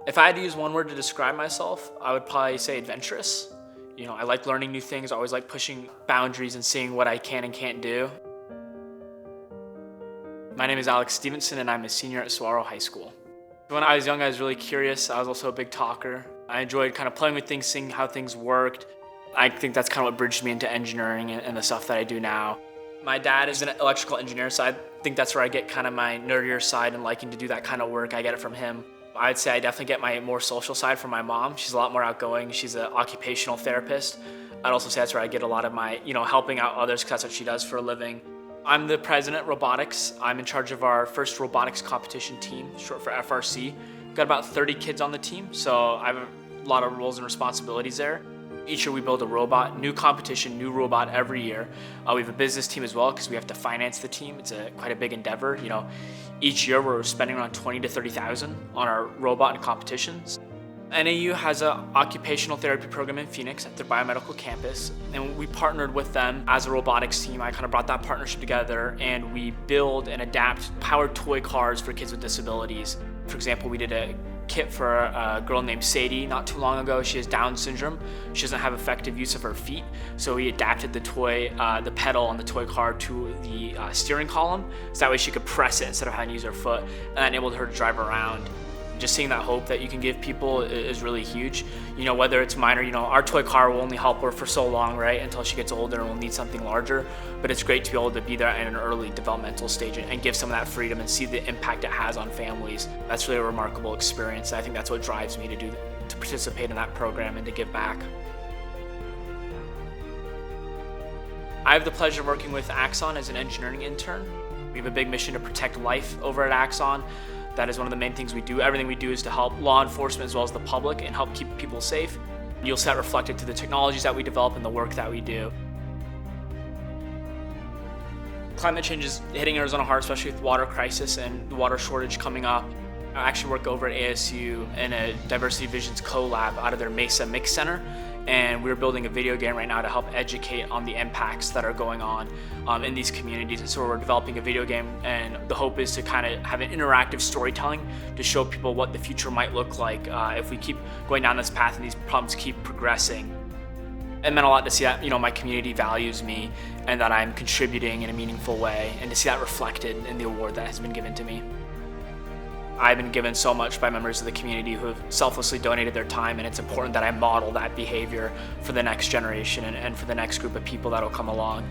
If I had to use one word to describe myself, I would probably say adventurous. I like learning new things. I always like pushing boundaries and seeing what I can and can't do. My name is Alex Stephenson, and I'm a senior at Saguaro High School. When I was young, I was really curious. I was also a big talker. I enjoyed kind of playing with things, seeing how things worked. I think that's kind of what bridged me into engineering and the stuff that I do now. My dad is an electrical engineer, so I think that's where I get kind of my nerdier side and liking to do that kind of work. I get it from him. I'd say I definitely get my more social side from my mom. She's a lot more outgoing. She's an occupational therapist. I'd also say that's where I get a lot of my, helping out others, because that's what she does for a living. I'm the president of robotics. I'm in charge of our first robotics competition team, short for FRC. We've got about 30 kids on the team, so I have a lot of roles and responsibilities there. Each year we build a robot, new competition, new robot every year. We have a business team as well, because we have to finance the team. It's quite a big endeavor. Each year we're spending around $20,000 to $30,000 on our robot and competitions. NAU has an occupational therapy program in Phoenix at their biomedical campus, and we partnered with them as a robotics team. I kind of brought that partnership together, and we build and adapt powered toy cars for kids with disabilities. For example, we did a kit for a girl named Sadie not too long ago. She has Down syndrome. She doesn't have effective use of her feet, so we adapted the toy, the pedal on the toy car to the steering column, so that way she could press it instead of having to use her foot, and that enabled her to drive around. Just seeing that hope that you can give people is really huge. Whether it's minor, our toy car will only help her for so long, right? Until she gets older and will need something larger. But it's great to be able to be there at an early developmental stage and give some of that freedom and see the impact it has on families. That's really a remarkable experience. I think that's what drives me to participate in that program and to give back. I have the pleasure of working with Axon as an engineering intern. We have a big mission to protect life over at Axon. That is one of the main things we do. Everything we do is to help law enforcement as well as the public and help keep people safe. You'll see that reflected through the technologies that we develop and the work that we do. Climate change is hitting Arizona hard, especially with the water crisis and the water shortage coming up. I actually work over at ASU in a Diversity Visions co-lab out of their Mesa Mix Center, and we're building a video game right now to help educate on the impacts that are going on in these communities. And so we're developing a video game, and the hope is to kind of have an interactive storytelling to show people what the future might look like if we keep going down this path and these problems keep progressing. It meant a lot to see that my community values me and that I'm contributing in a meaningful way, and to see that reflected in the award that has been given to me. I've been given so much by members of the community who have selflessly donated their time, and it's important that I model that behavior for the next generation and for the next group of people that will come along.